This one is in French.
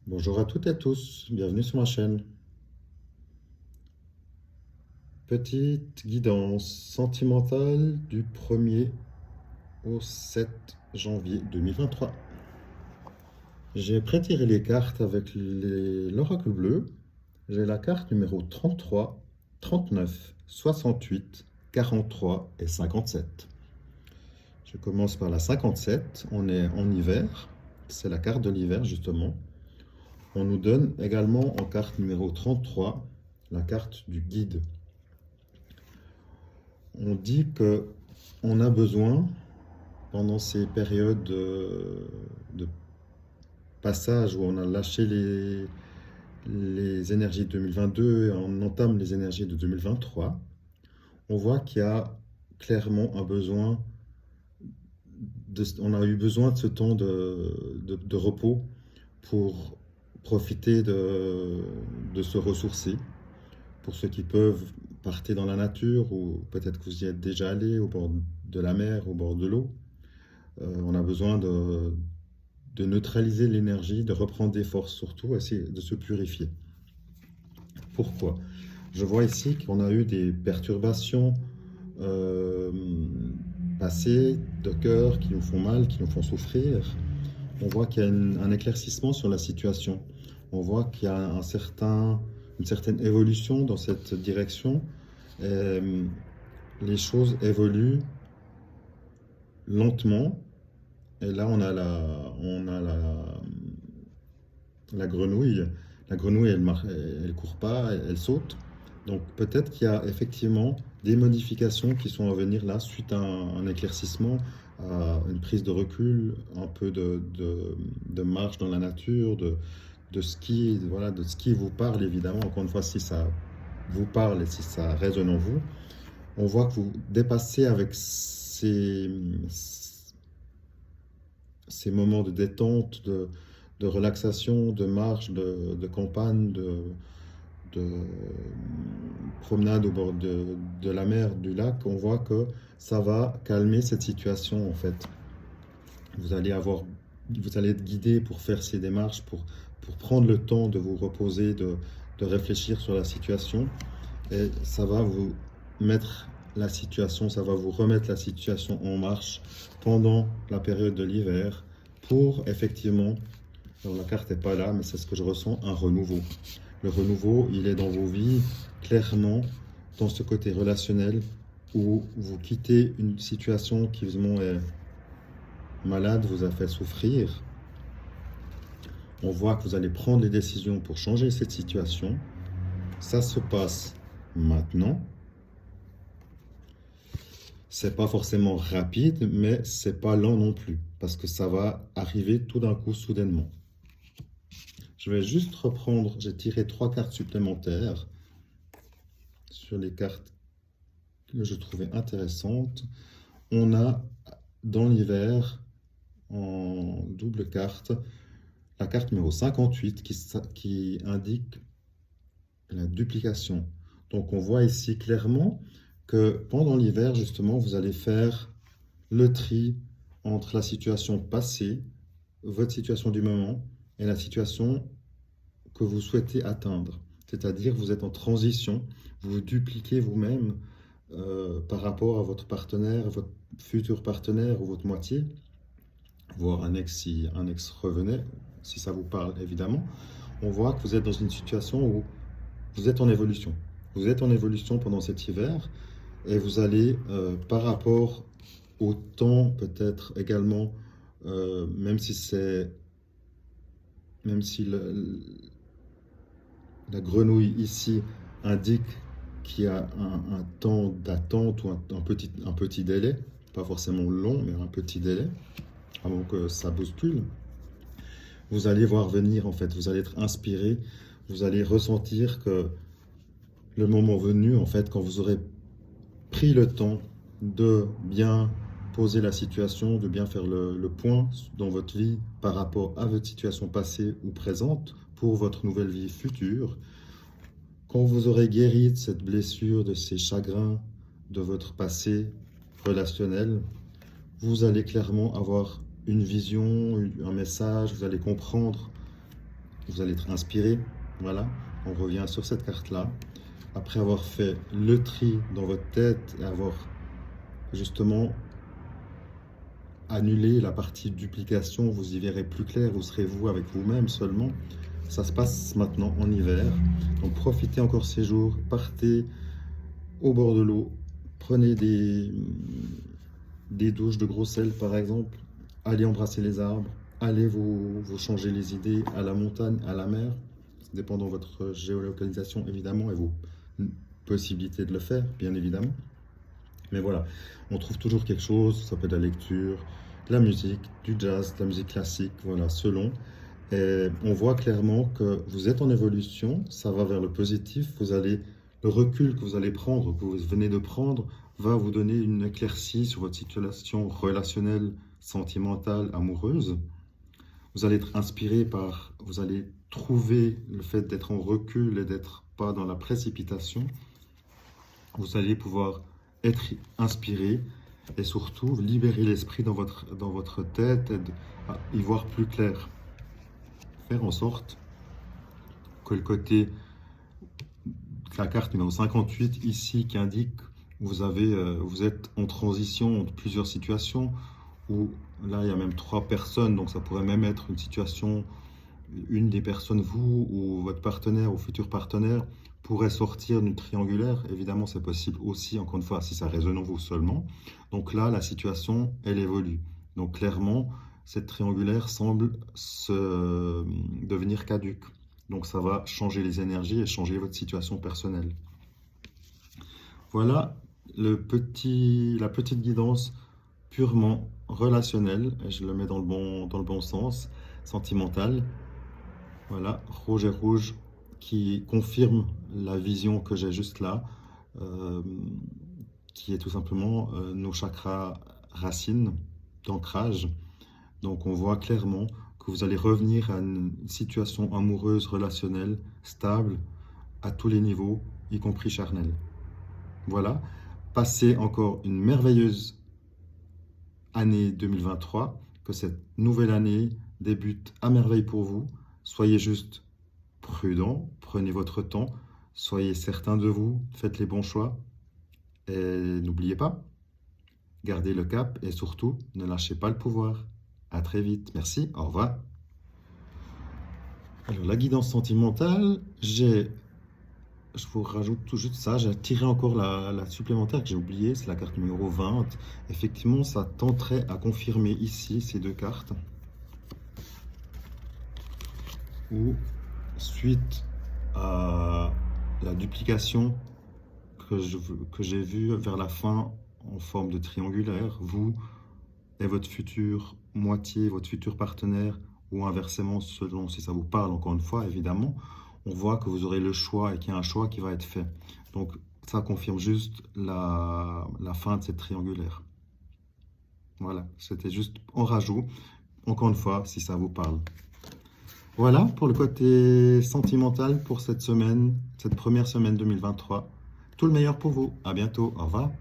Bonjour à toutes et à tous, bienvenue sur ma chaîne. Petite guidance sentimentale du 1er au 7 janvier 2023. J'ai prétiré les cartes avec l'oracle bleu. J'ai la carte numéro 33, 39, 68, 43 et 57. Je commence par la 57, on est en hiver, c'est la carte de l'hiver justement. On nous donne également en carte numéro 33 la carte du guide. On dit que on a besoin, pendant ces périodes de passage où on a lâché les énergies de 2022 et on entame les énergies de 2023, on voit qu'il y a clairement un besoin, on a eu besoin de ce temps de repos pour profiter de se ressourcer. Pour ceux qui peuvent, partez dans la nature ou peut-être que vous y êtes déjà allé au bord de la mer, au bord de l'eau. On a besoin de neutraliser l'énergie, de reprendre des forces surtout, essayer de se purifier. Pourquoi? Je vois ici qu'on a eu des perturbations euh, passées de cœur qui nous font mal, qui nous font souffrir. On voit qu'il y a un éclaircissement sur la situation. On voit qu'il y a une certaine évolution dans cette direction. Euh, les choses évoluent lentement. Et là, la grenouille. La grenouille, elle court pas, elle saute. Donc peut-être qu'il y a effectivement des modifications qui sont à venir là suite à un éclaircissement, à une prise de recul, un peu de marche dans la nature, de ski, voilà, de ce qui vous parle évidemment. Encore une fois, si ça vous parle et si ça résonne en vous, on voit que vous dépassez avec ces moments de détente, de relaxation, de marche, de campagne, de promenade au bord de la mer, du lac. On voit que ça va calmer cette situation en fait. Vous allez avoir, vous allez être guidé pour faire ces démarches, pour prendre le temps de vous reposer, de réfléchir sur la situation. Et ça va vous mettre la situation, ça va vous remettre la situation en marche pendant la période de l'hiver pour effectivement, alors la carte n'est pas là, mais c'est ce que je ressens, un renouveau. Le renouveau, il est dans vos vies, clairement, dans ce côté relationnel où vous quittez une situation qui vraiment est malade, vous a fait souffrir. On voit que vous allez prendre les décisions pour changer cette situation. Ça se passe maintenant. C'est pas forcément rapide, mais c'est pas lent non plus, parce que ça va arriver tout d'un coup, soudainement. Je vais juste reprendre, j'ai tiré 3 cartes supplémentaires sur les cartes que je trouvais intéressantes. On a dans l'hiver, en double carte, la carte numéro 58 qui indique la duplication. Donc on voit ici clairement que pendant l'hiver, justement, vous allez faire le tri entre la situation passée, votre situation du moment, et la situation que vous souhaitez atteindre. C'est-à-dire vous êtes en transition, vous vous dupliquez vous-même par rapport à votre partenaire, votre futur partenaire ou votre moitié, voire un ex si un ex revenait, si ça vous parle évidemment. On voit que vous êtes dans une situation où vous êtes en évolution. Vous êtes en évolution pendant cet hiver et vous allez, par rapport au temps peut-être également, même si c'est, même si la grenouille ici indique qu'il y a un temps d'attente ou un petit délai, pas forcément long, mais un petit délai, avant que ça bouscule. Vous allez voir venir en fait, vous allez être inspiré, vous allez ressentir que le moment venu, en fait, quand vous aurez pris le temps de bien poser la situation, de bien faire le point dans votre vie par rapport à votre situation passée ou présente pour votre nouvelle vie future, quand vous aurez guéri de cette blessure, de ces chagrins de votre passé relationnel, vous allez clairement avoir une vision, un message, vous allez comprendre vous allez être inspiré. Voilà, on revient sur cette carte-là. Après avoir fait le tri dans votre tête et avoir justement annulé la partie duplication, vous y verrez plus clair, vous serez vous avec vous-même seulement. Ça se passe maintenant en hiver, donc profitez encore ces jours, partez au bord de l'eau, prenez des douches de gros sel par exemple, allez embrasser les arbres, allez vous changer les idées à la montagne, à la mer, dépendant de votre géolocalisation évidemment et vos possibilités de le faire, bien évidemment. Mais voilà, on trouve toujours quelque chose, ça peut être de la lecture, de la musique, du jazz, de la musique classique, voilà, selon. Et on voit clairement que vous êtes en évolution, ça va vers le positif, le recul que vous allez prendre, que vous venez de prendre, va vous donner une éclaircie sur votre situation relationnelle, sentimentale, amoureuse. Vous allez être inspiré vous allez trouver le fait d'être en recul et d'être pas dans la précipitation. Vous allez pouvoir être inspiré et surtout libérer l'esprit dans votre tête et y voir plus clair. Faire en sorte que le côté de la carte numéro 58 ici qui indique que vous êtes en transition entre plusieurs situations où là il y a même 3 personnes, donc ça pourrait même être une situation, une des personnes, vous ou votre partenaire ou futur partenaire pourrait sortir d'une triangulaire. Évidemment, c'est possible aussi, encore une fois, si ça résonne en vous seulement. Donc là, la situation, elle évolue. Donc clairement, cette triangulaire semble devenir caduque. Donc ça va changer les énergies et changer votre situation personnelle. Voilà la petite guidance purement relationnelle, et je le mets dans le bon sens, sentimental. Voilà, rouge et rouge, qui confirme la vision que j'ai juste là, euh, qui est tout simplement nos chakras racines d'ancrage. Donc on voit clairement que vous allez revenir à une situation amoureuse, relationnelle, stable, à tous les niveaux, y compris charnel. Voilà, passez encore une merveilleuse année 2023, que cette nouvelle année débute à merveille pour vous. Soyez juste prudent, prenez votre temps, soyez certain de vous, faites les bons choix et n'oubliez pas, gardez le cap et surtout, ne lâchez pas le pouvoir. À très vite, merci, au revoir. Alors, la guidance sentimentale, je vous rajoute tout juste ça, j'ai tiré encore la supplémentaire que j'ai oubliée, c'est la carte numéro 20. Effectivement, ça tenterait à confirmer ici ces 2 cartes. Où, suite à la duplication que j'ai vue vers la fin en forme de triangulaire, vous et votre future moitié, votre futur partenaire, ou inversement, selon si ça vous parle, encore une fois, évidemment, on voit que vous aurez le choix et qu'il y a un choix qui va être fait. Donc, ça confirme juste la fin de cette triangulaire. Voilà, c'était juste en rajout, encore une fois, si ça vous parle. Voilà pour le côté sentimental pour cette semaine, cette première semaine 2023. Tout le meilleur pour vous. À bientôt. Au revoir.